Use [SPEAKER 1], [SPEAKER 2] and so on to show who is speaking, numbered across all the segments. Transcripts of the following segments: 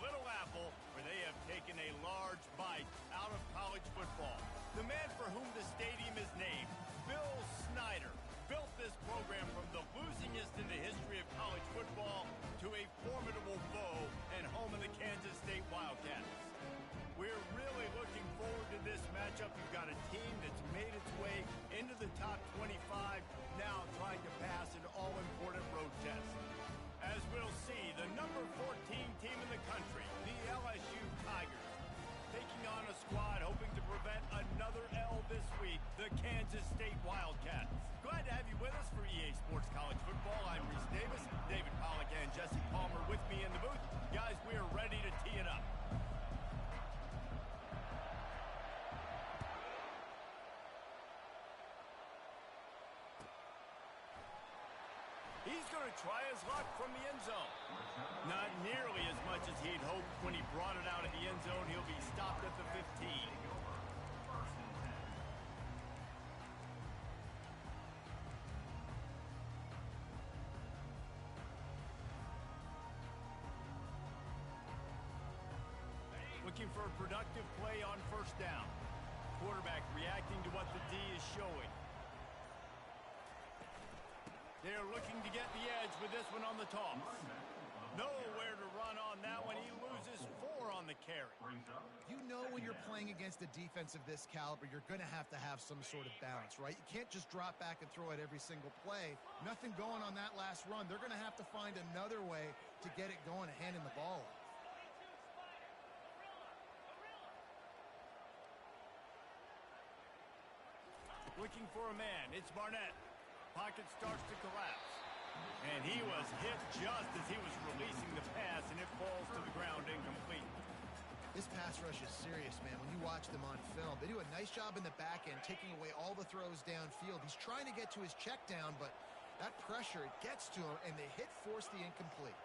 [SPEAKER 1] Little Apple, where they have taken a large bite out of college football. The man for whom the stadium is named, Bill Snyder, built this program from the losingest in the history of college football to a formidable foe and home of the Kansas State Wildcats. We're really looking forward to this matchup. You've got a team that's made its way into the top 25, now trying to pass an all-important road test. As we'll see, the number 14 team in the country, the LSU Tigers, taking on a squad hoping to prevent another L this week, the Kansas State Wildcats. Glad to have you with us for EA Sports College Football. I'm Reese Davis, David Pollack and Jesse Palmer with me in the booth. Guys, we are ready to tee it up. He's going to try his luck from the end zone. Not nearly as much as he'd hoped when he brought it out of the end zone. He'll be stopped at the 15. Looking for a productive play on first down. Quarterback reacting to what the D is showing. They're looking to get the edge with this one on the toss. Nowhere to run on that one. He loses 4 on the carry.
[SPEAKER 2] You know when you're playing against a defense of this caliber, you're going to have some sort of balance, right? You can't just drop back and throw it every single play. Nothing going on that last run. They're going to have to find another way to get it going and handing the ball off.
[SPEAKER 1] Looking for a man. It's Barnett. Pocket starts to collapse. And he was hit just as he was releasing the pass, and it falls to the ground incomplete.
[SPEAKER 2] This pass rush is serious, man. When you watch them on film, they do a nice job in the back end, taking away all the throws downfield. He's trying to get to his check down, but that pressure, it gets to him, and the hit forced the incomplete.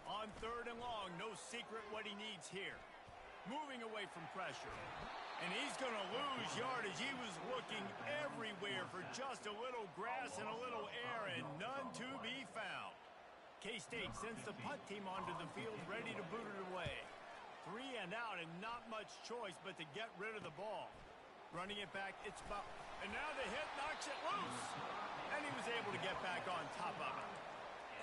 [SPEAKER 1] On 3rd and long, no secret what he needs here. Moving away from pressure. And he's going to lose yardage. He was looking everywhere for just a little grass and a little air, and none to be found. K-State sends the punt team onto the field, ready to boot it away. 3 and out, and not much choice but to get rid of the ball. Running it back, it's about... And now the hit knocks it loose. And he was able to get back on top of it.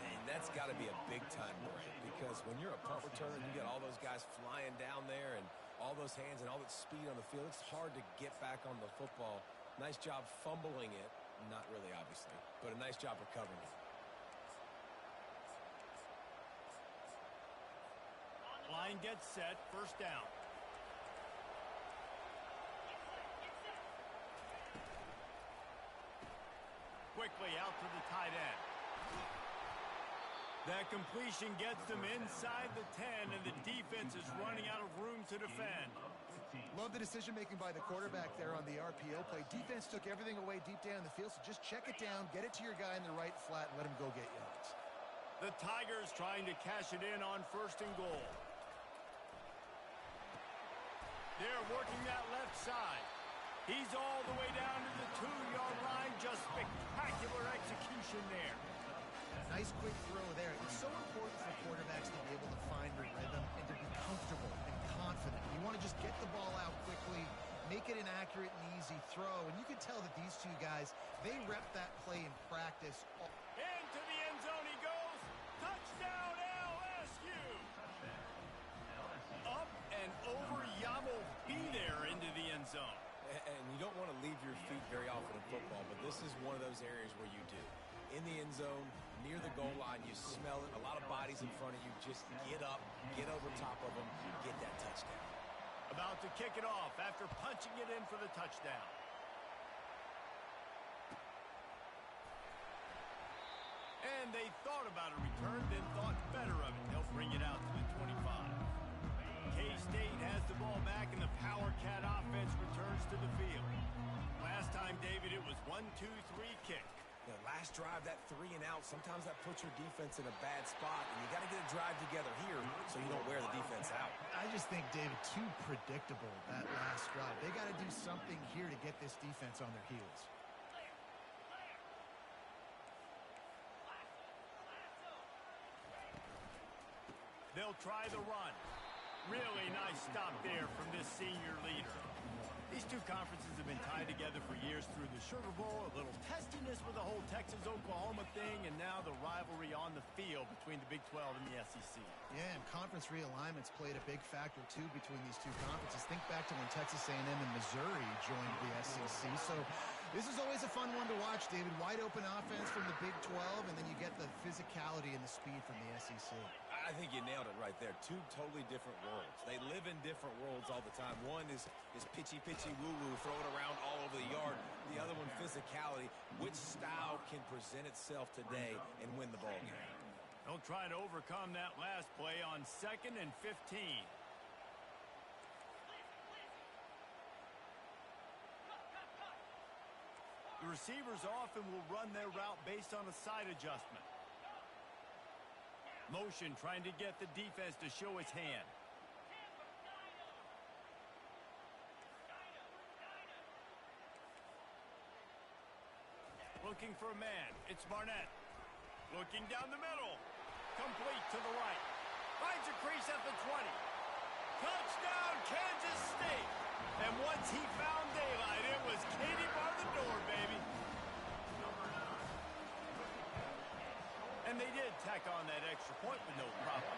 [SPEAKER 3] And that's got to be a big-time break, because when you're a punt returner, you got all those guys flying down there and all those hands and all that speed on the field. It's hard to get back on the football. Nice job fumbling it. Not really, obviously, but a nice job recovering it.
[SPEAKER 1] Line gets set, first down. Quickly out to the tight end. That completion gets them inside the 10, and the defense is running out of room to defend.
[SPEAKER 2] Love the decision-making by the quarterback there on the RPO play. Defense took everything away deep down in the field, so just check it down, get it to your guy in the right flat, and let him go get yards.
[SPEAKER 1] The Tigers trying to cash it in on 1st and goal. They're working that left side. He's all the way down to the 2-yard line. Just spectacular execution there.
[SPEAKER 2] Nice quick throw there. It's so important for quarterbacks to be able to find the rhythm and to be comfortable and confident. You want to just get the ball out quickly, make it an accurate and easy throw. And you can tell that these two guys, they rep that play in practice.
[SPEAKER 1] Into the end zone he goes. Touchdown LSU. Up and over. Yamo be there into the end zone.
[SPEAKER 3] And you don't want to leave your feet very often in football, but this is one of those areas where you do. In the end zone, near the goal line, you smell it. A lot of bodies in front of you. Just get up, get over top of them, get that touchdown.
[SPEAKER 1] About to kick it off after punching it in for the touchdown. And they thought about a return, then thought better of it. They'll bring it out to the 25. K-State has the ball back, and the Power Cat offense returns to the field. Last time, David, it was 1-2-3 kick.
[SPEAKER 3] The last drive, that 3 and out, sometimes that puts your defense in a bad spot, and you got to get a drive together here so you don't wear the defense out.
[SPEAKER 2] I just think, David, too predictable, that last drive. They got to do something here to get this defense on their heels.
[SPEAKER 1] They'll try the run. Really nice stop there from this senior leader. These two conferences have been tied together for years through the Sugar Bowl, a little testiness with the whole Texas-Oklahoma thing, and now the rivalry on the field between the Big 12 and the SEC.
[SPEAKER 2] Yeah, and conference realignments played a big factor, too, between these two conferences. Think back to when Texas A&M and Missouri joined the SEC. So this is always a fun one to watch, David. Wide open offense from the Big 12, and then you get the physicality and the speed from the SEC.
[SPEAKER 3] I think you nailed it right there. Two totally different worlds. They live in different worlds all the time. One is pitchy, woo-woo, throw it around all over the yard. The other one, physicality. Which style can present itself today and win the ball game?
[SPEAKER 1] They'll try to overcome that last play on 2nd and 15. The receivers often will run their route based on a side adjustment. Motion trying to get the defense to show its hand. Looking for a man. It's Barnett. Looking down the middle. Complete to the right. Finds a crease at the 20. Touchdown, Kansas State. And once he found daylight, it was Katie bar the door, baby. And they did tack on that extra point with no problem.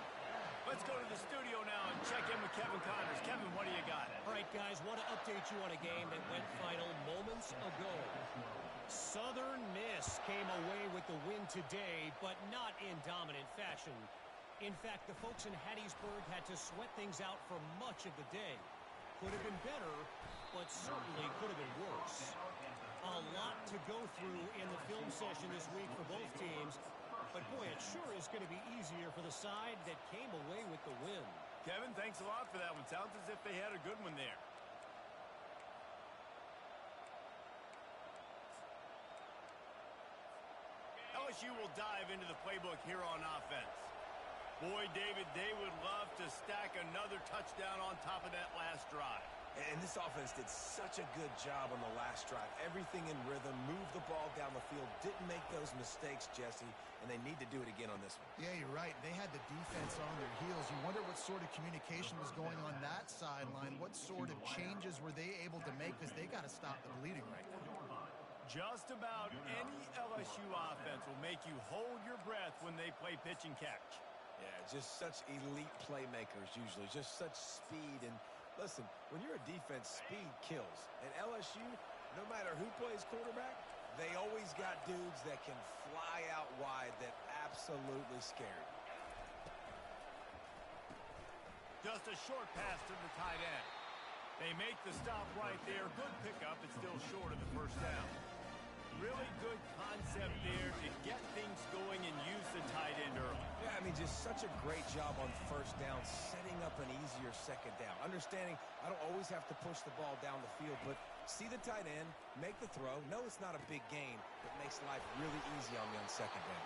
[SPEAKER 1] Let's go to the studio now and check in with Kevin Connors. Kevin, what do you got?
[SPEAKER 4] All right, guys, want to update you on a game that went final moments ago. Southern Miss came away with the win today, but not in dominant fashion. In fact, the folks in Hattiesburg had to sweat things out for much of the day. Could have been better, but certainly could have been worse. A lot to go through in the film session this week for both teams. But, boy, it sure is going to be easier for the side that came away with the win.
[SPEAKER 1] Kevin, thanks a lot for that one. Sounds as if they had a good one there. LSU will dive into the playbook here on offense. Boy, David, they would love to stack another touchdown on top of that last drive.
[SPEAKER 3] And this offense did such a good job on the last drive. Everything in rhythm, moved the ball down the field, didn't make those mistakes, Jesse, and they need to do it again on this one.
[SPEAKER 2] Yeah, you're right. They had the defense on their heels. You wonder what sort of communication was going on that sideline. What sort of changes were they able to make, because they got to stop the bleeding right now.
[SPEAKER 1] Just about any LSU offense will make you hold your breath when they play pitch and catch.
[SPEAKER 3] Yeah, just such elite playmakers usually, just such speed. And listen, when you're a defense, speed kills. And LSU, no matter who plays quarterback, they always got dudes that can fly out wide that absolutely scare you.
[SPEAKER 1] Just a short pass to the tight end. They make the stop right there. Good pickup. It's still short of the first down. Really good concept there to get things going and use the tight end early.
[SPEAKER 3] Yeah, I mean, just such a great job on first down, setting up an easier second down. Understanding I don't always have to push the ball down the field, but see the tight end, make the throw. No, it's not a big gain, but makes life really easy on me on second down.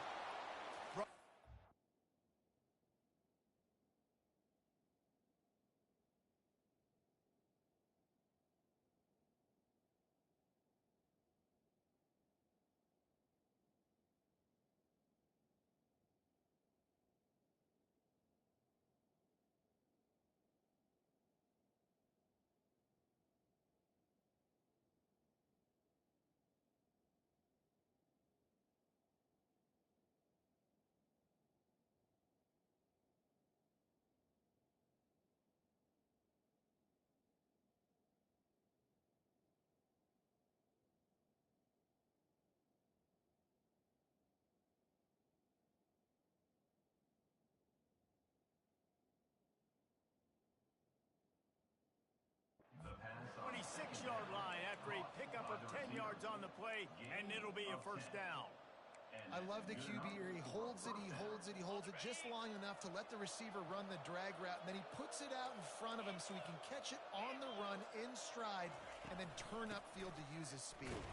[SPEAKER 1] The 26-yard line after a pickup of 10 yards on the play, and it'll be a first down.
[SPEAKER 2] I love the QB here. He holds it, he holds it, he holds it just long enough to let the receiver run the drag route, and then he puts it out in front of him so he can catch it on the run in stride and then turn upfield to use his speed.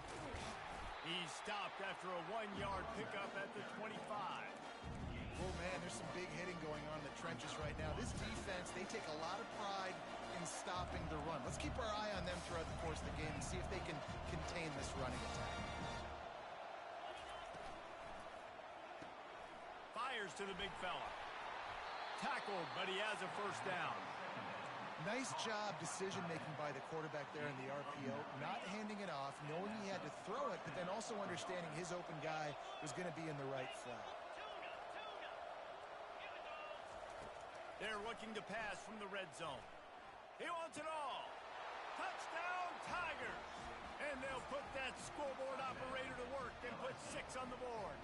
[SPEAKER 1] He's stopped after a 1-yard pickup at the 25.
[SPEAKER 2] Oh, man, there's some big hitting going on in the trenches right now. This defense, they take a lot of pride in stopping the run. Let's keep our eye on them throughout the course of the game and see if they can contain this running attack.
[SPEAKER 1] Fires to the big fella. Tackled, but he has a first down.
[SPEAKER 2] Nice job decision-making by the quarterback there in the RPO, not handing it off, knowing he had to throw it, but then also understanding his open guy was going to be in the right flat.
[SPEAKER 1] They're looking to pass from the red zone. He wants it all. Touchdown, Tigers! And they'll put that scoreboard operator to work and put 6 on the board.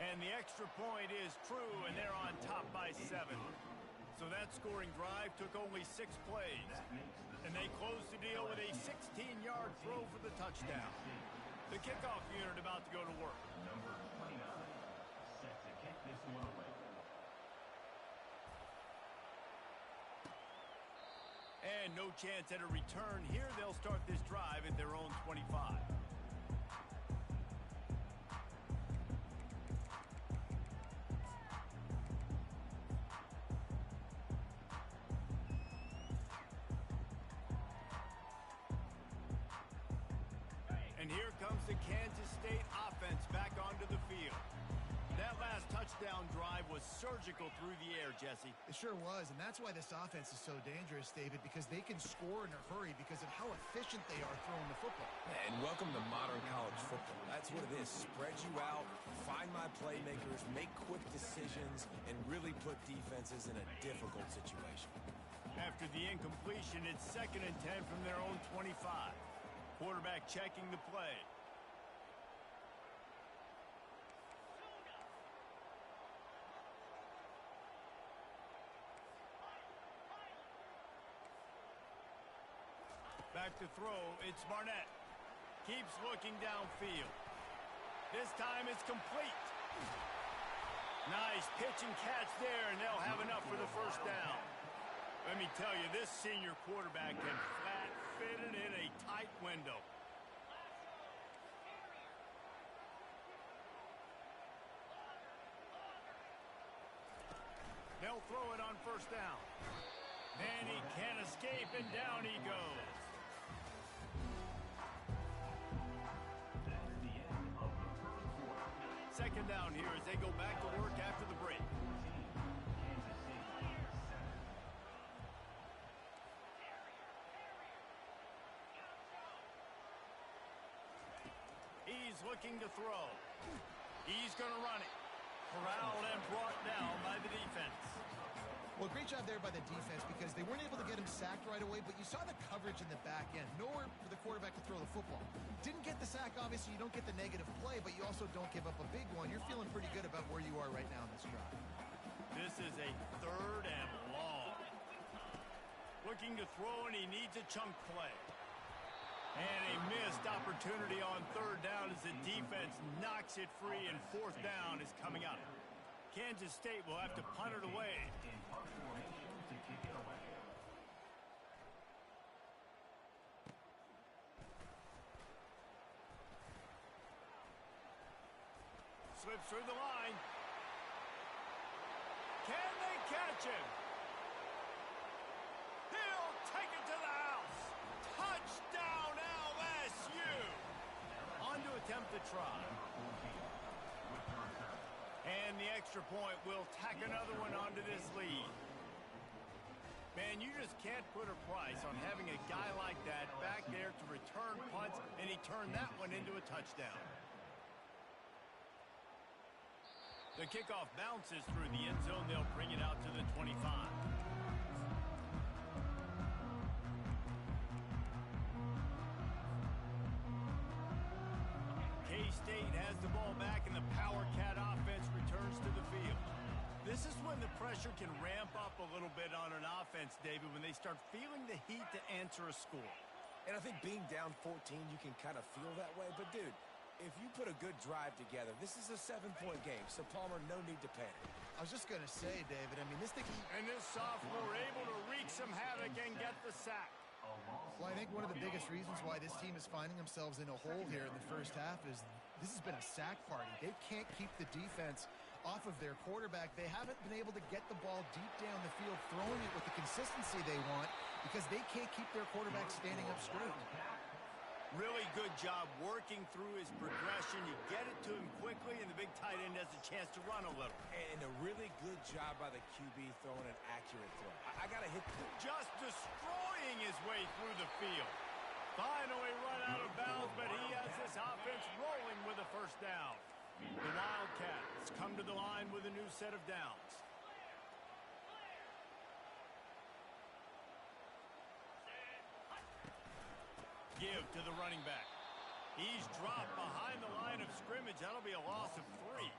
[SPEAKER 1] And the extra point is true, and they're on top by 7. So that scoring drive took only 6 plays. And they closed the deal with a 16-yard throw for the touchdown. The kickoff unit about to go to work.
[SPEAKER 5] Number 29, set to kick this one away.
[SPEAKER 1] And no chance at a return here. They'll start this drive at their own 25. And here comes the Kansas State offense back onto the field. That last touchdown drive was surgical through the air, Jesse.
[SPEAKER 2] It sure was, and that's why this offense is so dangerous, David, because they can score in a hurry because of how efficient they are throwing the football.
[SPEAKER 3] And welcome to modern college football. That's what it is. Spread you out, find my playmakers, make quick decisions, and really put defenses in a difficult situation.
[SPEAKER 1] After the incompletion, it's 2nd and 10 from their own 25. Quarterback checking the play. Back to throw, it's Barnett. Keeps looking downfield. This time it's complete. Nice pitch and catch there, and they'll have enough for the first down. Let me tell you, this senior quarterback can flat fit it in a tight window. They'll throw it on first down. And he can't escape, and down he goes.
[SPEAKER 5] That's the end of the first quarter.
[SPEAKER 1] Second down here as they go back to work after the break.
[SPEAKER 5] Kansas State 7.
[SPEAKER 1] He's looking to throw. He's going to run it. Corralled and brought down by the defense.
[SPEAKER 2] Well, great job there by the defense because they weren't able to get him sacked right away, but you saw the coverage in the back end. Nowhere for the quarterback to throw the football. Didn't get the sack, obviously. You don't get the negative play, but you also don't give up a big one. You're feeling pretty good about where you are right now in this drive.
[SPEAKER 1] This is a 3rd and long. Looking to throw, and he needs a chunk play. And a missed opportunity on 3rd down as the defense knocks it free, and 4th down is coming up. Kansas State will have to punt it away.
[SPEAKER 5] In punt formation to kick it away.
[SPEAKER 1] Slips through the line. Can they catch him? He'll take it to the house. Touchdown LSU. On to attempt the try. And the extra point will tack another one onto this lead. Man, you just can't put a price on having a guy like that back there to return punts, and he turned that one into a touchdown. The kickoff bounces through the end zone. They'll bring it out to the 25. K-State has the ball back, and the Power Cat offense returns to the field. This is when the pressure can ramp up a little bit on an offense, David, when they start feeling the heat to answer a score.
[SPEAKER 3] And I think being down 14, you can kind of feel that way. But, dude, if you put a good drive together, this is a 7-point game. So, Palmer, no need to panic.
[SPEAKER 2] I was just going to say, David, I mean, this thing...
[SPEAKER 1] And this sophomore able to wreak some havoc and get the sack.
[SPEAKER 2] Well, I think one of the biggest reasons why this team is finding themselves in a hole here in the first half is this has been a sack party. They can't keep the defense off of their quarterback. They haven't been able to get the ball deep down the field, throwing it with the consistency they want because they can't keep their quarterback standing up straight.
[SPEAKER 1] Really good job working through his progression. You get it to him quickly, and the big tight end has a chance to run a little.
[SPEAKER 3] And a really good job by the QB throwing an accurate throw. I got to hit
[SPEAKER 1] just destroying his way through the field. Finally run out of bounds, but he has this offense rolling with a first down. The Wildcats come to the line with a new set of downs. Give to the running back. He's dropped behind the line of scrimmage. That'll be a loss of 3.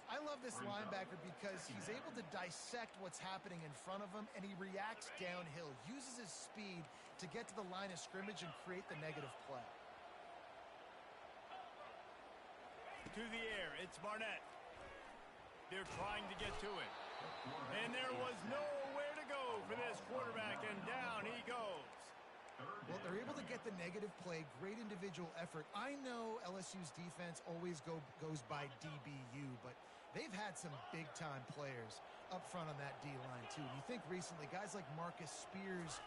[SPEAKER 2] I love this linebacker because he's able to dissect what's happening in front of him, and he reacts downhill, uses his speed to get to the line of scrimmage and create the negative play.
[SPEAKER 1] To the air, it's Barnett. They're trying to get to it. And there was nowhere to go for this quarterback, and down he goes.
[SPEAKER 2] Well, they're able to get the negative play, great individual effort. I know LSU's defense always goes by DBU, but they've had some big-time players up front on that D-line, too. You think recently, guys like Marcus Spears,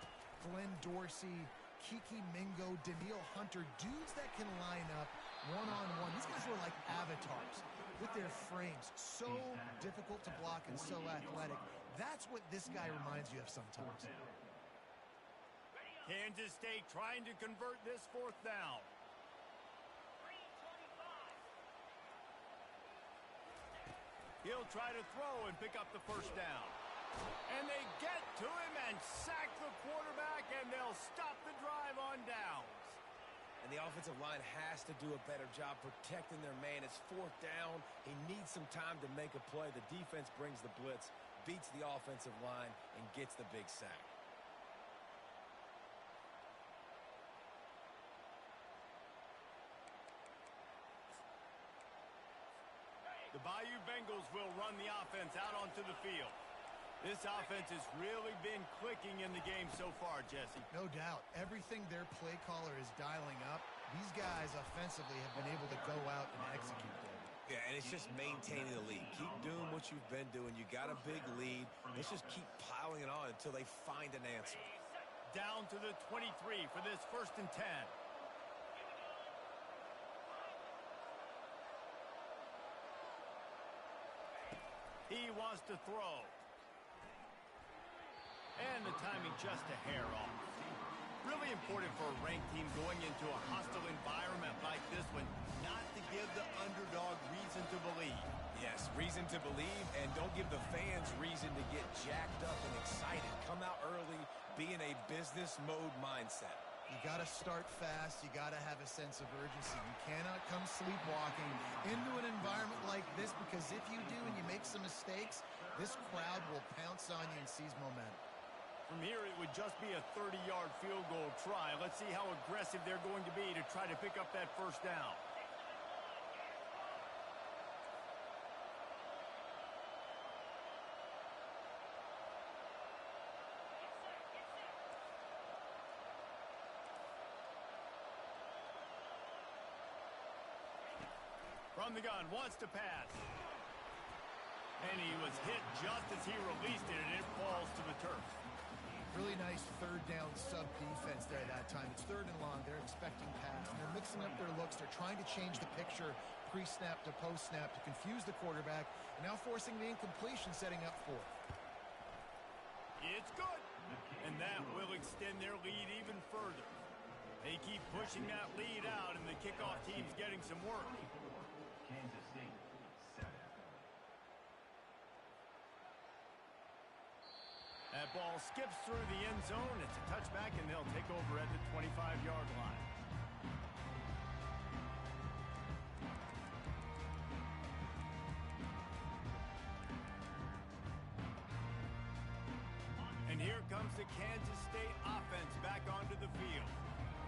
[SPEAKER 2] Glenn Dorsey, Kiki Mingo, Daniil Hunter, dudes that can line up one-on-one. These guys were like avatars with their frames. So difficult to block and so athletic. That's what this guy reminds you of sometimes.
[SPEAKER 1] Kansas State trying to convert this 4th down. He'll try to throw and pick up the first down. And they get to him and sack the quarterback, and they'll stop the drive on downs.
[SPEAKER 3] And the offensive line has to do a better job protecting their man. It's 4th down. He needs some time to make a play. The defense brings the blitz, beats the offensive line, and gets the big sack.
[SPEAKER 1] The Bayou Bengals will run the offense out onto the field. This offense has really been clicking in the game so far, Jesse.
[SPEAKER 2] No doubt. Everything their play caller is dialing up, these guys offensively have been able to go out and execute them.
[SPEAKER 3] Yeah, and it's just maintaining the lead. Keep doing what you've been doing. You got a big lead. Let's just keep piling it on until they find an answer.
[SPEAKER 1] Down to the 23 for this 1st and 10. He wants to throw. And the timing just a hair off. Really important for a ranked team going into a hostile environment like this one, not to give the underdog reason to believe.
[SPEAKER 3] Yes, reason to believe, and don't give the fans reason to get jacked up and excited. Come out early, be in a business mode mindset.
[SPEAKER 2] You got to start fast. You got to have a sense of urgency. You cannot come sleepwalking into an environment like this, because if you do and you make some mistakes, this crowd will pounce on you and seize momentum.
[SPEAKER 1] From here, it would just be a 30-yard field goal try. Let's see how aggressive they're going to be to try to pick up that first down. From the gun, wants to pass. And he was hit just as he released it, and it falls to the turf.
[SPEAKER 2] Really nice 3rd down sub defense there that time. It's 3rd and long. They're expecting pass, and they're mixing up their looks. They're trying to change the picture pre-snap to post-snap to confuse the quarterback, and now forcing the incompletion, setting up 4th.
[SPEAKER 1] It's good, and that will extend their lead even further. They keep pushing that lead out, and the kickoff team's getting some work.
[SPEAKER 5] Kansas State, 7.
[SPEAKER 1] That ball skips through the end zone. It's a touchback, and they'll take over at the 25-yard line. And here comes the Kansas State offense back onto the field.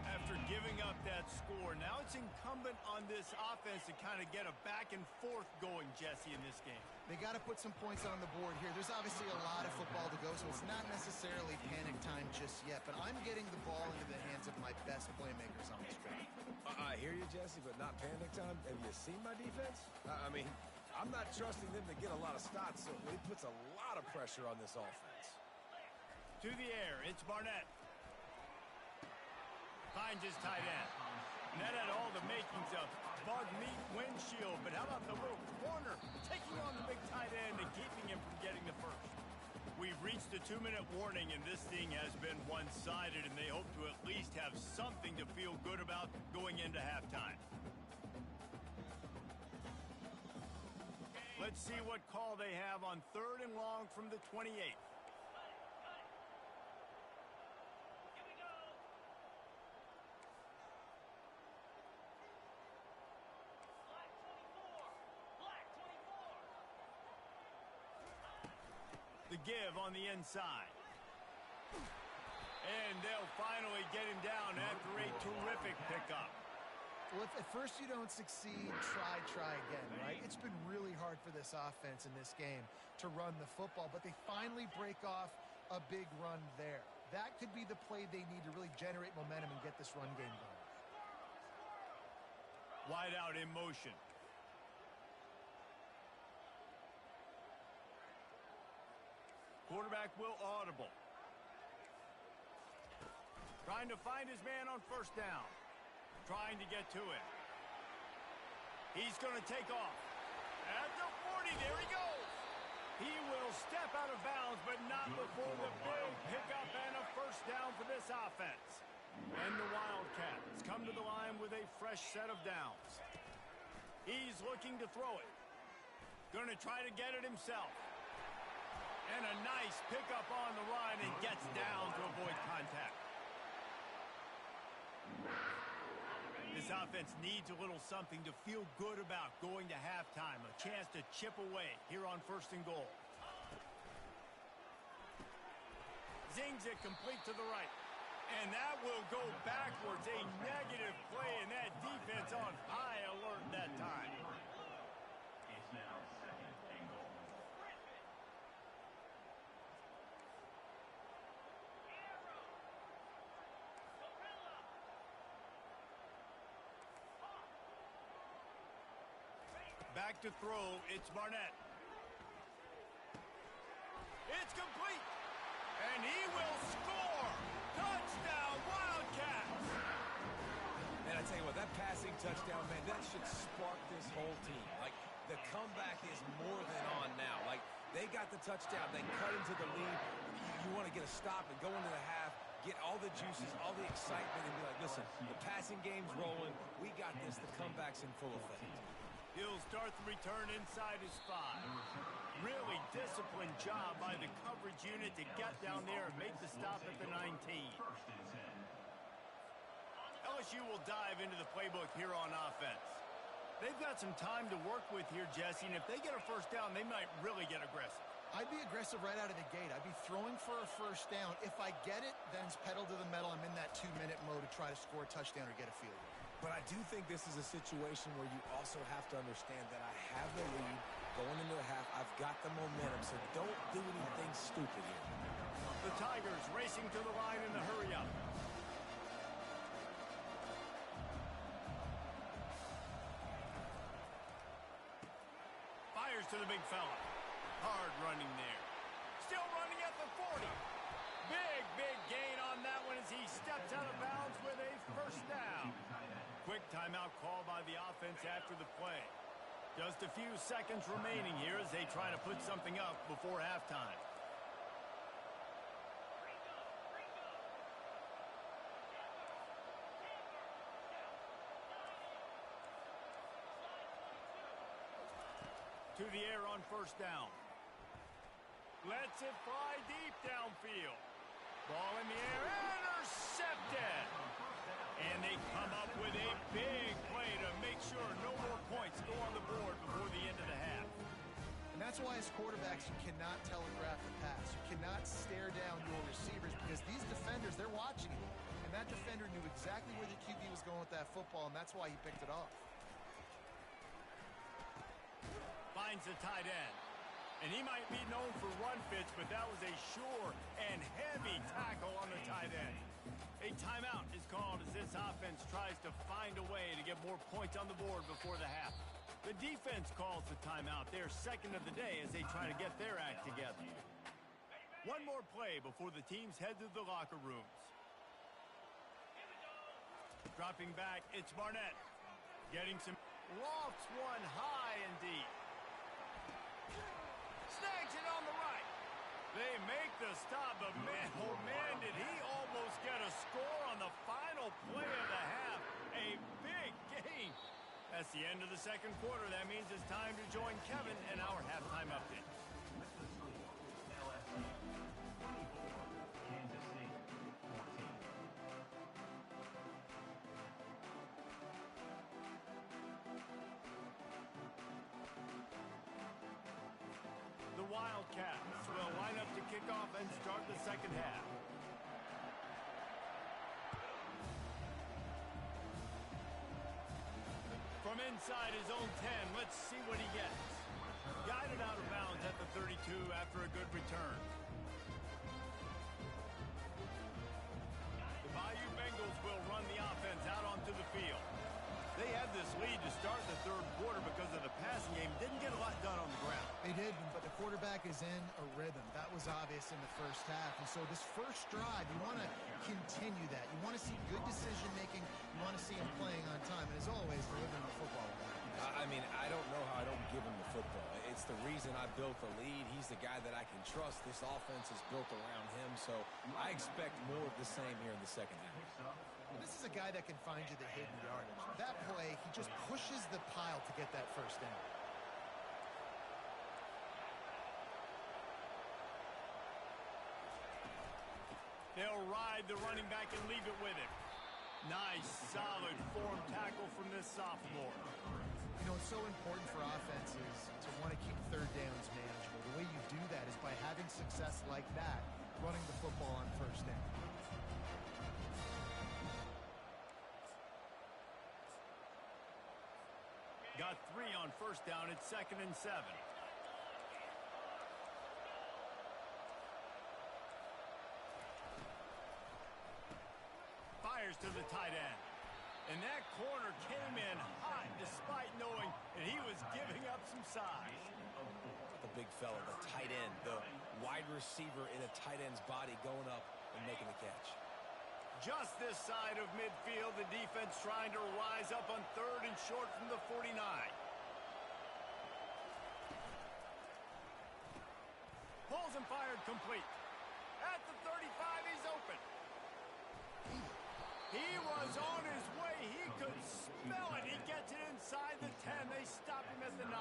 [SPEAKER 1] After giving up that score, score. Now it's incumbent on this offense to kind of get a back and forth going, Jesse, in this game.
[SPEAKER 2] They got to put some points on the board here. There's obviously a lot of football to go, so it's not necessarily panic time just yet. But I'm getting the ball into the hands of my best playmakers on this drive.
[SPEAKER 3] I hear you, Jesse, but not panic time. Have you seen my defense? I mean, I'm not trusting them to get a lot of stops, so it puts a lot of pressure on this offense.
[SPEAKER 1] To the air, it's Barnett. Finds his tight end. And that had all the makings of bug meat windshield, but how about the little corner taking on the big tight end and keeping him from getting the first? We've reached the 2-minute warning, and this thing has been one-sided, and they hope to at least have something to feel good about going into halftime. Let's see what call they have on 3rd and long from the 28th. The give on the inside. And they'll finally get him down after a terrific pickup.
[SPEAKER 2] Well, if at first you don't succeed, try again, right? It's been really hard for this offense in this game to run the football, but they finally break off a big run there. That could be the play they need to really generate momentum and get this run game going.
[SPEAKER 1] Wide out in motion. Quarterback will audible. Trying to find his man on 1st down. Trying to get to it. He's going to take off. At the 40, there he goes. He will step out of bounds, but not before the big pickup and a 1st down for this offense. And the Wildcats come to the line with a fresh set of downs. He's looking to throw it. Going to try to get it himself. And a nice pickup on the run and gets down to avoid contact. This offense needs a little something to feel good about going to halftime. A chance to chip away here on 1st and goal. Zings it complete to the right. And that will go backwards. A negative play, and that defense on high alert that time.
[SPEAKER 5] It's now 2nd and goal.
[SPEAKER 1] Back to throw, it's Barnett. It's complete. And he will score. Touchdown, Wildcats.
[SPEAKER 3] And I tell you what, that passing touchdown, man, that should spark this whole team. Like, the comeback is more than on now. Like, they got the touchdown. They cut into the lead. You want to get a stop and go into the half, get all the juices, all the excitement, and be like, listen, the passing game's rolling. We got this. The comeback's in full effect.
[SPEAKER 1] He'll start the return inside his 5. Really disciplined job by the coverage unit to get down there and make the stop at the 19. LSU will dive into the playbook here on offense. They've got some time to work with here, Jesse, and if they get a 1st down, they might really get aggressive.
[SPEAKER 2] I'd be aggressive right out of the gate. I'd be throwing for a 1st down. If I get it, then it's pedal to the metal. I'm in that 2-minute mode to try to score a touchdown or get a field goal.
[SPEAKER 3] But I do think this is a situation where you also have to understand that I have the lead going into the half. I've got the momentum, so don't do anything stupid here.
[SPEAKER 1] The Tigers racing to the line in the hurry-up. Fires to the big fella. Hard running there. Still running at the 40. Big gain on that one as he steps out of bounds with a 1st down. Quick timeout call by the offense after the play. Just a few seconds remaining here as they try to put something up before halftime. To the air on 1st down. Lets it fly deep downfield. Ball in the air, intercepted. And they come up with a big play to make sure no more points go on the board before the end of the half.
[SPEAKER 2] And that's why as quarterbacks you cannot telegraph the pass. You cannot stare down your receivers because these defenders, they're watching you. And that defender knew exactly where the QB was going with that football, and that's why he picked it off.
[SPEAKER 1] Finds the tight end. And he might be known for run fits, but that was a sure and heavy tackle on the tight end. A timeout is called as this offense tries to find a way to get more points on the board before the half. The defense calls the timeout. They're second of the day as they try to get their act together. One more play before the teams head to the locker rooms. Dropping back, it's Barnett. Getting some lofts one high and deep. Snags it on the right. They make the stop, but man, oh man, did he almost get a score on the final play of the half. A big gain. That's the end of the second quarter. That means it's time to join Kevin in our halftime update.
[SPEAKER 5] LSU 24, Kansas City 14.
[SPEAKER 1] The Wildcats will line up to kick off and start the second half. From inside his own 10, let's see what he gets. Guided out of bounds at the 32 after a good return. The Bayou Bengals will run the offense out onto the field. They had this lead to start the third quarter because of the passing game. Didn't get a lot done on the ground.
[SPEAKER 2] They did, but the quarterback is in a rhythm. That was obvious in the first half. And so this first drive, you want to continue that. You want to see good decision-making. You want to see him playing on time. And as always, delivering the football.
[SPEAKER 3] I mean, I don't know how I don't give him the football. It's the reason I built the lead. He's the guy that I can trust. This offense is built around him, so I expect more of the same here in the second half.
[SPEAKER 2] And this is a guy that can find you the hidden yardage. That play, he just pushes the pile to get that first down.
[SPEAKER 1] They'll ride the running back and leave it with him. Nice, solid form tackle from this sophomore.
[SPEAKER 2] You know, it's so important for offenses to want to keep third downs manageable. The way you do that is by having success like that, running the football on first down.
[SPEAKER 1] Got 3 on first down. It's 2nd and 7. Fires to the tight end. And that corner came in hot despite knowing that he was giving up some size.
[SPEAKER 3] The big fella, the tight end, the wide receiver in a tight end's body going up and making the catch.
[SPEAKER 1] Just this side of midfield, the defense trying to rise up on 3rd and short from the 49. Pulls and fired complete. At the 35, he's open. He was on his way. He could smell it. He gets it inside the 10. They stop him at the 9.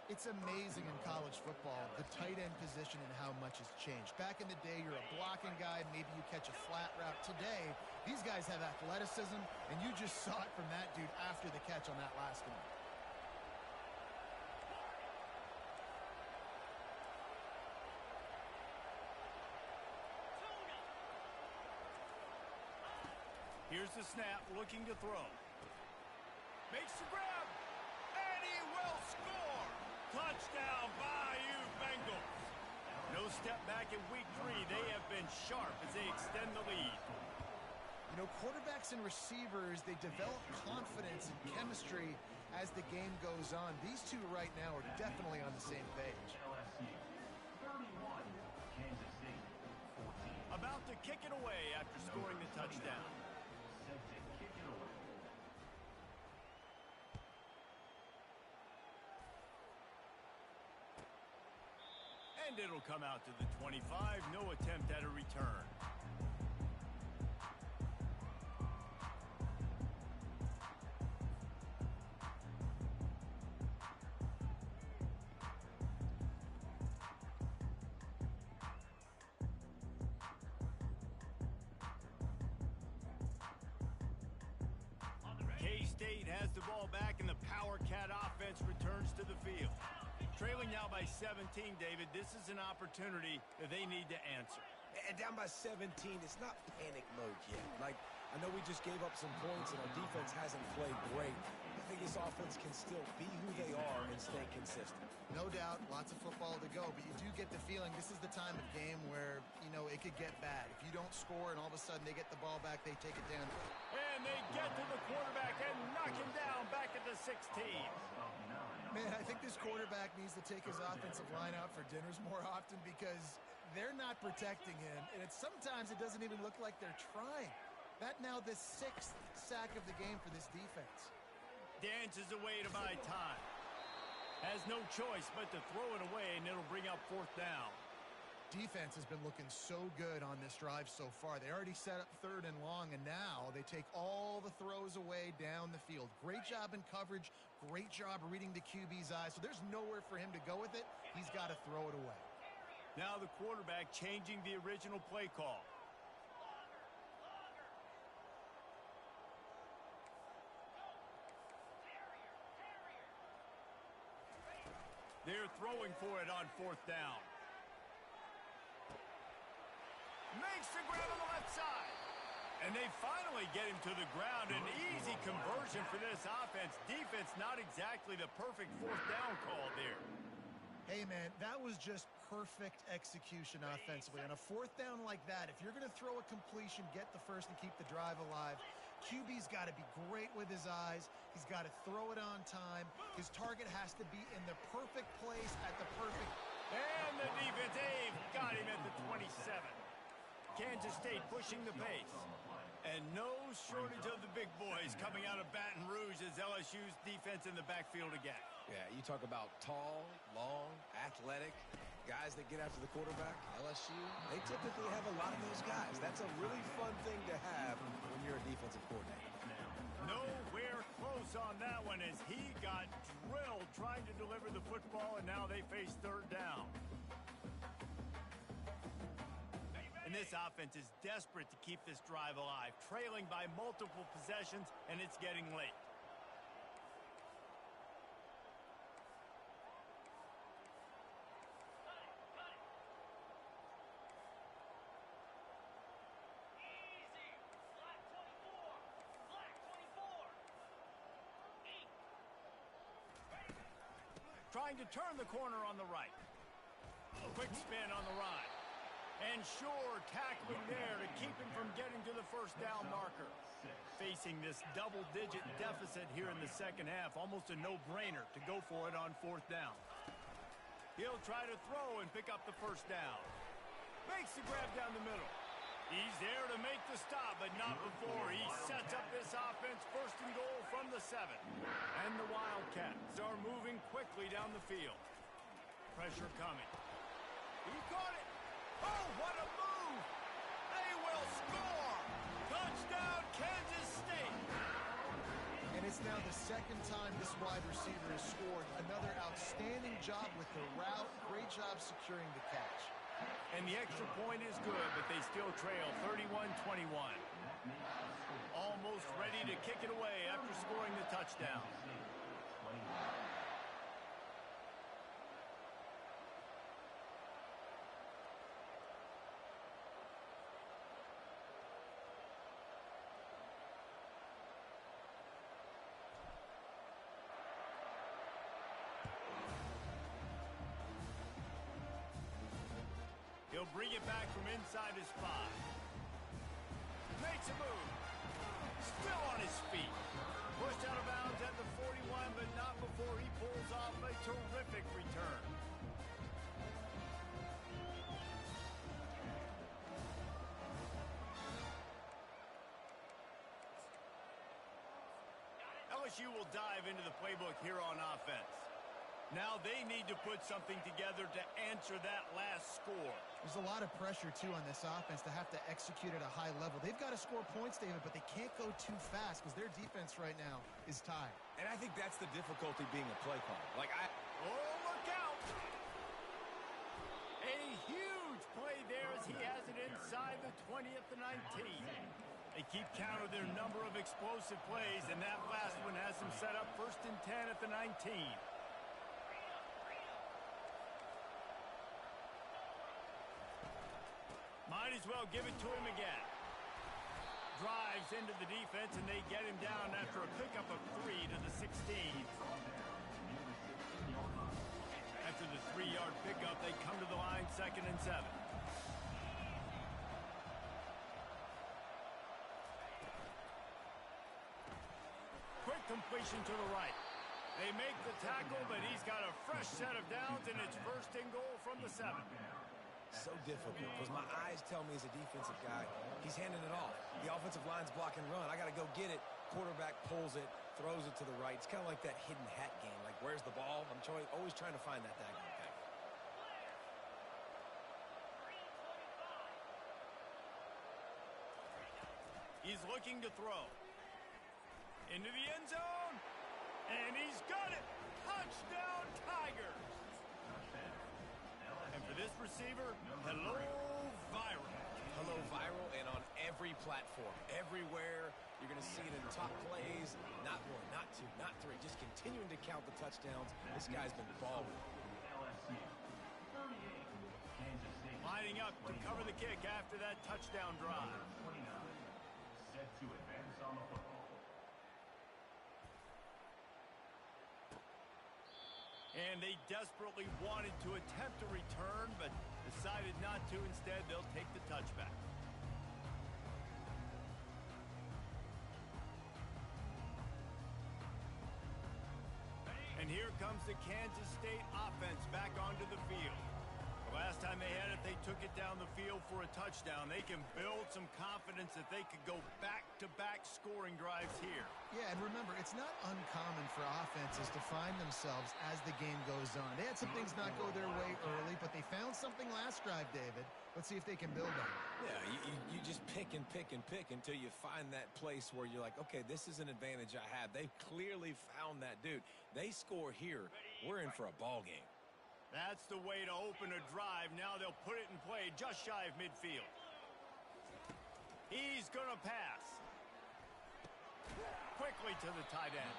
[SPEAKER 2] It's amazing in college football, the tight end position and how much has changed. Back in the day, you're a blocking guy, maybe you catch a flat route. Today, these guys have athleticism, and you just saw it from that dude after the catch on that last one.
[SPEAKER 1] Here's the snap, looking to throw. Makes the grab, and he will score! Touchdown, Bayou Bengals. No step back in week 3. They have been sharp as they extend the lead.
[SPEAKER 2] You know, quarterbacks and receivers, they develop confidence and chemistry as the game goes on. These two right now are definitely on the same page.
[SPEAKER 5] LSU 31, Kansas City 14.
[SPEAKER 1] About to kick it away after scoring the touchdown.
[SPEAKER 5] Set to kick it away.
[SPEAKER 1] And it'll come out to the 25. No attempt at a return. K-State has the ball back, and the Power Cat offense returns to the field. Trailing now by 17, David. This is an opportunity that they need to answer.
[SPEAKER 3] And down by 17, it's not panic mode yet. Like, I know we just gave up some points and our defense hasn't played great. I think this offense can still be who they are and stay consistent.
[SPEAKER 2] No doubt, lots of football to go, but you do get the feeling this is the time of game where, you know, it could get bad. If you don't score and all of a sudden they get the ball back, they take it down.
[SPEAKER 1] And they get to the quarterback and knock him down back at the 16.
[SPEAKER 2] Man, I think this quarterback needs to take his offensive line out for dinners more often because they're not protecting him, and sometimes it doesn't even look like they're trying. That now the 6th sack of the game for this defense.
[SPEAKER 1] Dances away to buy time. Has no choice but to throw it away, and it'll bring up 4th down.
[SPEAKER 2] Defense has been looking so good on this drive so far. They already set up 3rd and long, and now they take all the throws away down the field. Great job in coverage. Great job reading the QB's eyes. So there's nowhere for him to go with it. He's got to throw it away.
[SPEAKER 1] Now the quarterback changing the original play call. They're throwing for it on 4th down. Makes the grab on the left side. And they finally get him to the ground. An easy conversion for this offense. Defense not exactly the perfect 4th down call there.
[SPEAKER 2] Hey, man, that was just perfect execution offensively. On a 4th down like that, if you're going to throw a completion, get the first and keep the drive alive. QB's got to be great with his eyes. He's got to throw it on time. His target has to be in the perfect place at the perfect...
[SPEAKER 1] And the defense, they've got him at the 27. Kansas State pushing the pace. And no shortage of the big boys coming out of Baton Rouge as LSU's defense in the backfield again.
[SPEAKER 3] Yeah, you talk about tall, long, athletic, guys that get after the quarterback. LSU, they typically have a lot of those guys. That's a really fun thing to have when you're a defensive coordinator.
[SPEAKER 1] Nowhere close on that one as he got drilled trying to deliver the football, and now they face 3rd down. And this offense is desperate to keep this drive alive, trailing by multiple possessions, and it's getting late. Trying to turn the corner on the right. Quick spin on the ride. And Shore tackling there to keep him from getting to the 1st down marker. Facing this double-digit deficit here in the 2nd half, almost a no-brainer to go for it on 4th down. He'll try to throw and pick up the 1st down. Makes the grab down the middle. He's there to make the stop, but not before he sets up this offense 1st and goal from the 7. And the Wildcats are moving quickly down the field. Pressure coming. He caught it. Oh, what a move! They will score! Touchdown, Kansas State!
[SPEAKER 2] And it's now the 2nd time this wide receiver has scored. Another outstanding job with the route. Great job securing the catch.
[SPEAKER 1] And the extra point is good, but they still trail 31-21. Almost ready to kick it away after scoring the touchdown. He'll bring it back from inside his 5. Makes a move. Still on his feet. Pushed out of bounds at the 41, but not before he pulls off a terrific return. LSU will dive into the playbook here on offense. Now they need to put something together to answer that last score.
[SPEAKER 2] There's a lot of pressure, too, on this offense to have to execute at a high level. They've got to score points, David, but they can't go too fast because their defense right now is tied.
[SPEAKER 3] And I think that's the difficulty being a play caller.
[SPEAKER 1] Oh, look out! A huge play there as he has it inside the 20 at the 19. They keep count of their number of explosive plays, and that last one has them set up 1st and 10 at the 19. Might as well give it to him again. Drives into the defense, and they get him down after a pickup of 3 to the 16. After the 3-yard pickup, they come to the line 2nd and 7. Quick completion to the right. They make the tackle, but he's got a fresh set of downs, and it's 1st and goal from the 7.
[SPEAKER 3] So difficult because my eyes tell me as a defensive guy, he's handing it off. The offensive line's blocking run. I got to go get it. Quarterback pulls it, throws it to the right. It's kind of like that hidden hat game. Like, where's the ball? I'm always trying to find that daggone thing.
[SPEAKER 1] He's looking to throw. Into the end zone. And he's got it. Touchdown, Tigers. And for this receiver, hello, viral.
[SPEAKER 3] Hello, viral, and on every platform, everywhere. You're going to see it in top plays. Not 1, not 2, not 3. Just continuing to count the touchdowns. This guy's been balling.
[SPEAKER 1] Lining up to cover the kick after that touchdown drive.
[SPEAKER 5] Set to advance on the football.
[SPEAKER 1] And they desperately wanted to attempt a return, but decided not to. Instead, they'll take the touchback. And here comes the Kansas State offense back onto the field. The last time they had it, they took it down the field for a touchdown. They can build some confidence that they could go back-to-back scoring drives here.
[SPEAKER 2] Yeah, and remember, it's not uncommon for offenses to find themselves as the game goes on. They had some things not go their way early, but they found something last drive, David. Let's see if they can build on it.
[SPEAKER 3] Yeah, you just pick and pick and pick until you find that place where you're like, okay, this is an advantage I have. They've clearly found that dude. They score here, we're in for a ball game.
[SPEAKER 1] That's the way to open a drive. Now they'll put it in play just shy of midfield. He's going to pass. Quickly to the tight end.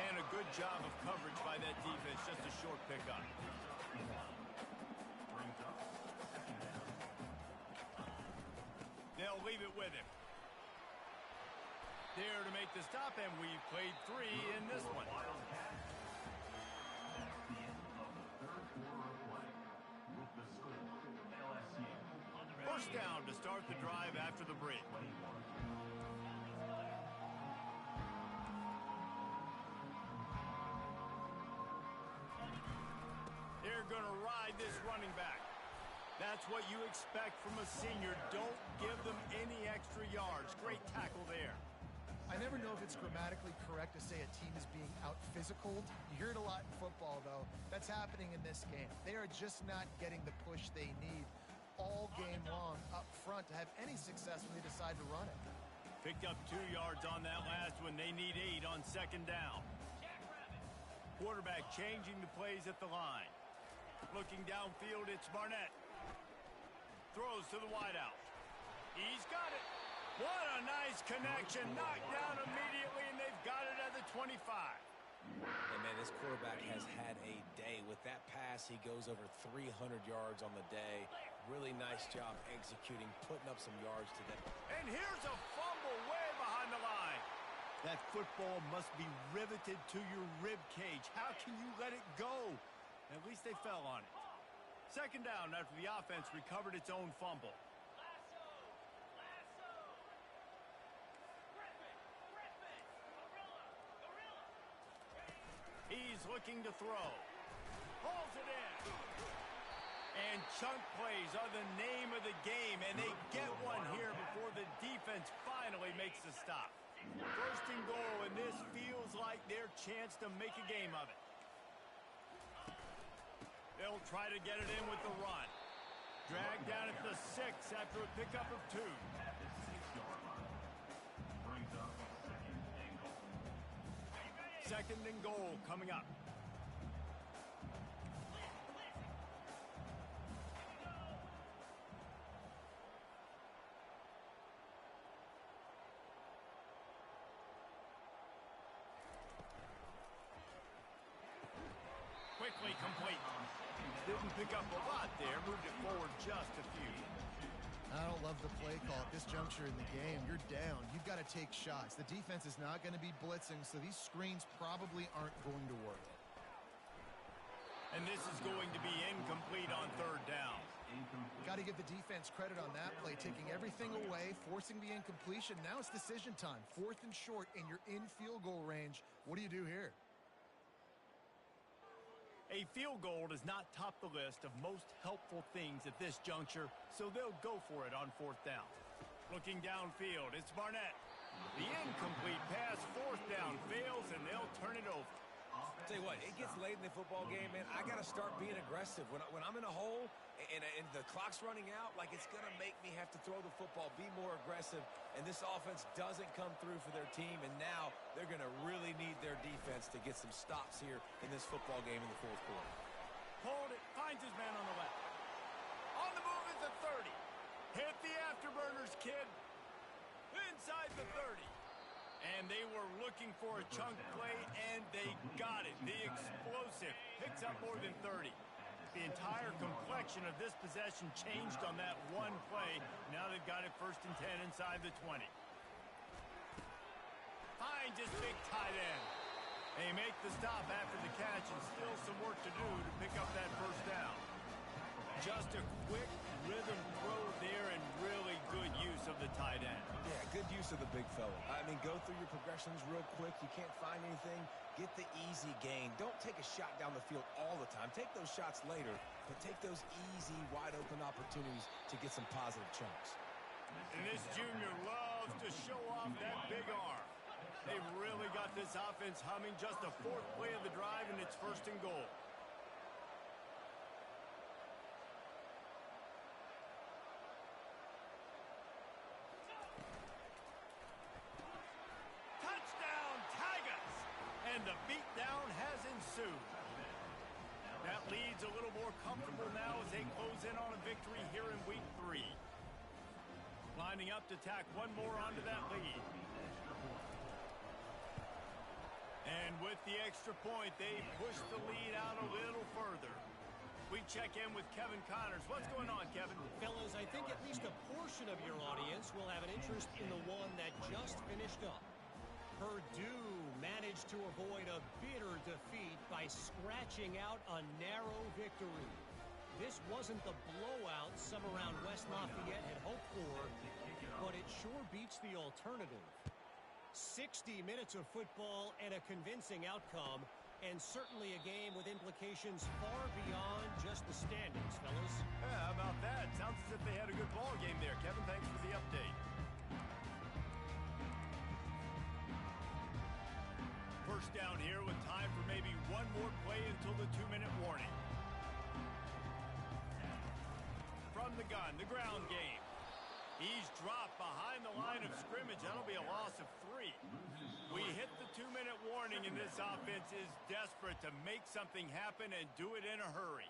[SPEAKER 1] And a good job of coverage by that defense. Just a short pickup. They'll leave it with him. There to make the stop, and we've played 3 in this one. First down to start the drive after the break. They're going to ride this running back. That's what you expect from a senior. Don't give them any extra yards. Great tackle there.
[SPEAKER 2] I never know if it's grammatically correct to say a team is being out-physicaled. You hear it a lot in football, though. That's happening in this game. They are just not getting the push they need all game long up front to have any success when they decide to run it.
[SPEAKER 1] Picked up 2 yards on that last one. They need 8 on 2nd down. Quarterback changing the plays at the line. Looking downfield, it's Barnett. Throws to the wideout. He's got it. What a nice connection. Knocked down immediately, and they've got it at the 25.
[SPEAKER 3] And, man, this quarterback has had a day. With that pass, he goes over 300 yards on the day. Really nice job executing, putting up some yards today.
[SPEAKER 1] And here's a fumble way behind the line. That football must be riveted to your rib cage. How can you let it go? At least they fell on it. 2nd down after the offense recovered its own fumble. He's looking to throw. Pulls it in. And chunk plays are the name of the game, and they get one here before the defense finally makes the stop. 1st and goal, and this feels like their chance to make a game of it. They'll try to get it in with the run. Dragged down at the 6 after a pickup of 2.
[SPEAKER 5] Brings up 2nd and goal.
[SPEAKER 1] 2nd and goal coming up. Quickly complete. Didn't pick up a lot there. Moved it forward just a few.
[SPEAKER 2] I don't love the play call at this juncture in the game. You're down. You've got to take shots. The defense is not going to be blitzing, so these screens probably aren't going to work.
[SPEAKER 1] And this is going to be incomplete on third down.
[SPEAKER 2] Got to give the defense credit on that play, taking everything away, forcing the incompletion. Now it's decision time. 4th and short, and you're in field goal range. What do you do here?
[SPEAKER 1] A field goal does not top the list of most helpful things at this juncture, so they'll go for it on 4th down. Looking downfield, it's Barnett. The incomplete pass, 4th down, fails, and they'll turn it over.
[SPEAKER 3] Tell you what, it gets late in the football game, man. I got to start being aggressive. When I'm in a hole and the clock's running out, like, it's going to make me have to throw the football, be more aggressive, and this offense doesn't come through for their team, and now they're going to really need their defense to get some stops here in this football game in the 4th quarter.
[SPEAKER 1] Hold it, finds his man on the left. On the move is the 30. Hit the afterburners, kid. Inside the 30. And they were looking for a chunk play, and they got it. The explosive picks up more than 30. The entire complexion of this possession changed on that one play. Now they've got it 1st and 10 inside the 20. Finds his big tight end. They make the stop after the catch, and still some work to do to pick up that 1st down. Just a quick rhythm throw there, and really good use of the tight end.
[SPEAKER 3] Yeah, good use of the big fella. I mean, go through your progressions real quick. You can't find anything. Get the easy gain. Don't take a shot down the field all the time. Take those shots later, but take those easy, wide-open opportunities to get some positive chunks.
[SPEAKER 1] And this junior loves to show off that big arm. They've really got this offense humming. Just a 4th play of the drive, and it's 1st and goal. And the beatdown has ensued. That leads a little more comfortable now as they close in on a victory here in week 3. Lining up to tack one more onto that lead. And with the extra point, they push the lead out a little further. We check in with Kevin Connors. What's going on, Kevin?
[SPEAKER 4] Fellas, I think at least a portion of your audience will have an interest in the one that just finished up. Purdue managed to avoid a bitter defeat by scratching out a narrow victory. This wasn't the blowout some around West Lafayette had hoped for, but it sure beats the alternative. 60 minutes of football and a convincing outcome, and certainly a game with implications far beyond just the standings, fellas.
[SPEAKER 1] Yeah, how about that? Sounds as if they had a good ball game there. Kevin, thanks for the update. First down here with time for maybe one more play until the 2-minute warning. From the gun, the ground game. He's dropped behind the line of scrimmage. That'll be a loss of 3. We hit the 2-minute warning, and this offense is desperate to make something happen and do it in a hurry.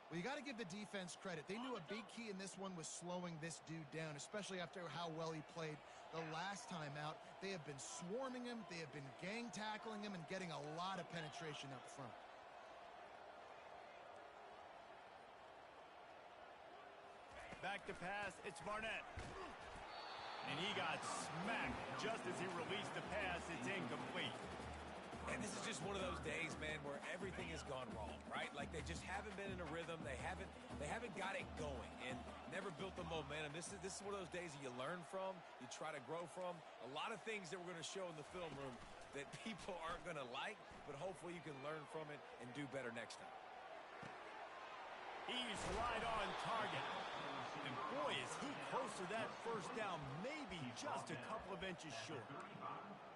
[SPEAKER 2] Well, you got to give the defense credit. They knew a big key in this one was slowing this dude down, especially after how well he played the last time out. They have been swarming him. They have been gang tackling him and getting a lot of penetration up front.
[SPEAKER 1] Back to pass, it's Barnett. And he got smacked just as he released the pass. It's incomplete.
[SPEAKER 3] And this is just one of those days, man, where everything has gone wrong, right? Like they just haven't been in a rhythm. They haven't got it going and never built the momentum. This is one of those days that you learn from, you try to grow from. A lot of things that we're going to show in the film room that people aren't going to like, but hopefully you can learn from it and do better next time.
[SPEAKER 1] He's right on target. And boy, is he close to that 1st down, maybe just a couple of inches short.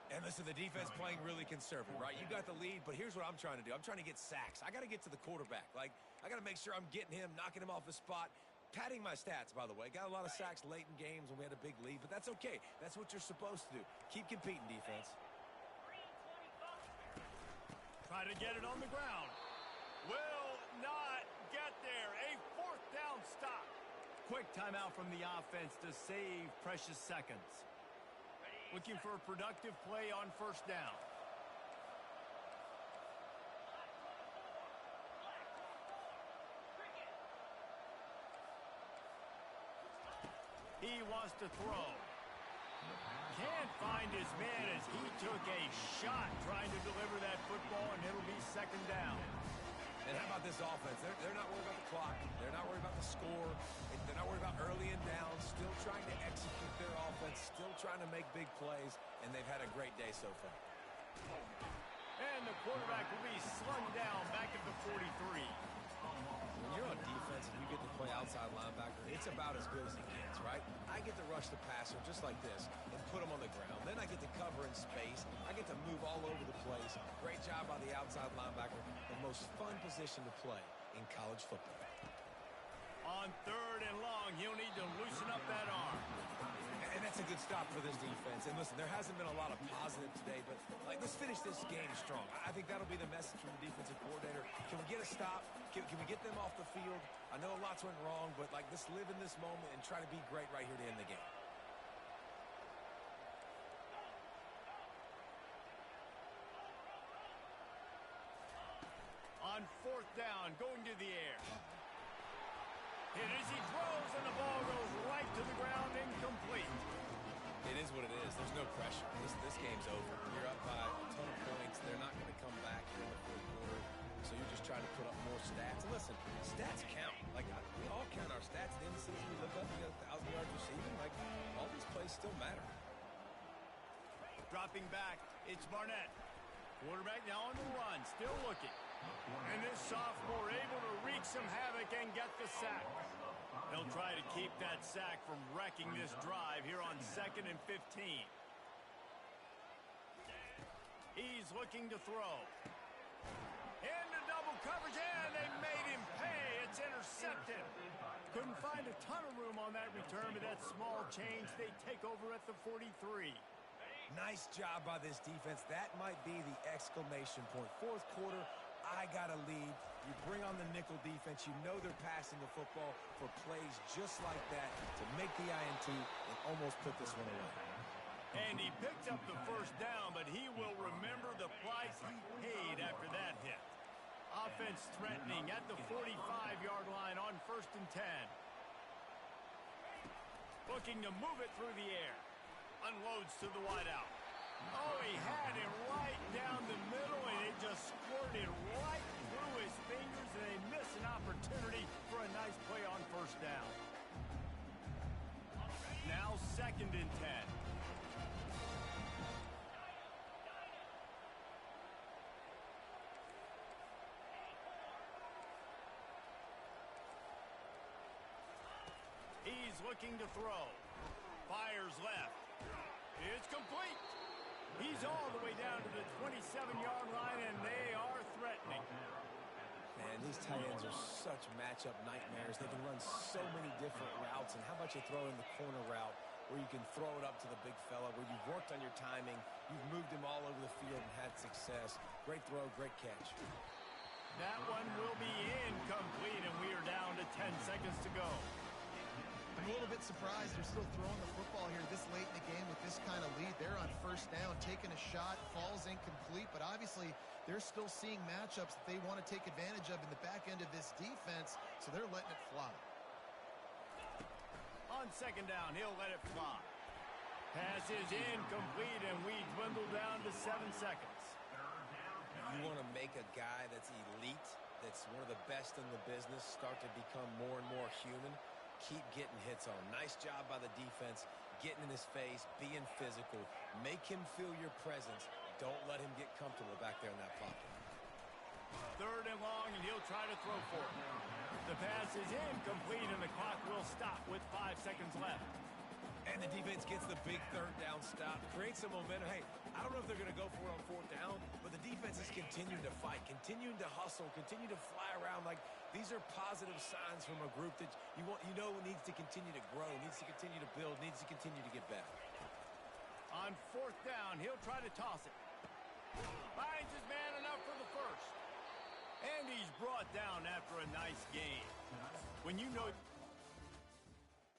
[SPEAKER 3] And listen, the defense playing really conservative, right? You got the lead, but here's what I'm trying to do. I'm trying to get sacks. I got to get to the quarterback. Like, I got to make sure I'm getting him, knocking him off his spot. Padding my stats, by the way. Got a lot of sacks late in games when we had a big lead, but that's okay. That's what you're supposed to do. Keep competing, defense.
[SPEAKER 1] Try to get it on the ground. Will not get there. A 4th down stop. Quick timeout from the offense to save precious seconds. Looking for a productive play on 1st down. wants to throw. Can't find his man as he took a shot trying to deliver that football, and it'll be second down.
[SPEAKER 3] And how about this offense? They're not worried about the clock. They're not worried about the score. They're not worried about early and down. Still trying to execute their offense. Still trying to make big plays. And they've had a great day so far.
[SPEAKER 1] And the quarterback will be slung down back at the 43.
[SPEAKER 3] When you're on defense and you get to play outside linebacker, it's about as good as it gets, right? I get to rush the passer just like this and put him on the ground. Then I get to cover in space. I get to move all over the place. Great job by the outside linebacker. The most fun position to play in college football.
[SPEAKER 1] On third and long, he'll need to loosen up that arm.
[SPEAKER 3] And that's a good stop for this defense. And listen, there hasn't been a lot of positive today, but let's finish this game strong. I think that'll be the message from the defensive coordinator. Can we get a stop? Can we get them off the field? I know lots went wrong, but let's live in this moment and try to be great right here to end the game.
[SPEAKER 1] On fourth down, going to the air. Hit as he throws, and the ball goes right to the ground, incomplete.
[SPEAKER 3] It is what it is. There's no pressure. This game's over. You're up by a ton of points. They're not going to come back here in the fourth quarter. So you're just trying to put up more stats. And listen, stats count. We all count our stats. At the end of the season, we look up, we got 1,000 yards receiving. All these plays still matter.
[SPEAKER 1] Dropping back, it's Barnett. Quarterback now on the run, still looking. And this sophomore able to wreak some havoc and get the sack. They'll try to keep that sack from wrecking this drive here on 2nd and 15. He's looking to throw. Into double coverage, and they made him pay. It's intercepted. Couldn't find a ton of room on that return, but that small change, they take over at the 43.
[SPEAKER 3] Nice job by this defense. That might be the exclamation point. Fourth quarter, I got a lead. You bring on the nickel defense. You know they're passing the football for plays just like that to make the INT and almost put this one away.
[SPEAKER 1] And he picked up the first down, but he will remember the price he paid after that hit. Offense threatening at the 45-yard line on 1st and 10. Looking to move it through the air. Unloads to the wideout. Oh, he had it right down the middle, and it just squirted right through his fingers, and they miss an opportunity for a nice play on first down. Now 2nd and 10. He's looking to throw. Fires left. It's complete. He's all the way down to the 27-yard line, and they are threatening.
[SPEAKER 3] Man, these tight ends are such matchup nightmares. They can run so many different routes, and how about you throw in the corner route where you can throw it up to the big fella, where you've worked on your timing, you've moved him all over the field and had success. Great throw, great catch.
[SPEAKER 1] That one will be incomplete, and we are down to 10 seconds to go.
[SPEAKER 2] I'm a little bit surprised they're still throwing the football here this late in the game with this kind of lead. They're on first down, taking a shot, falls incomplete, but obviously they're still seeing matchups that they want to take advantage of in the back end of this defense, so they're letting it fly.
[SPEAKER 1] On 2nd down, he'll let it fly. Pass is incomplete, and we dwindle down to 7 seconds.
[SPEAKER 3] You want to make a guy that's elite, that's one of the best in the business, start to become more and more human. Keep getting hits on. Nice job by the defense, getting in his face, being physical. Make him feel your presence. Don't let him get comfortable back there in that pocket.
[SPEAKER 1] 3rd and long, and he'll try to throw for it. The pass is incomplete, and the clock will stop with 5 seconds left.
[SPEAKER 3] And the defense gets the big 3rd down stop. Creates some momentum. Hey, I don't know if they're going to go for it on 4th down, but the defense is continuing to fight, continuing to hustle, continue to fly around. These are positive signs from a group that you know needs to continue to grow, needs to continue to build, needs to continue to get better.
[SPEAKER 1] On 4th down, he'll try to toss it. Finds his man enough for the first. And he's brought down after a nice game. When you know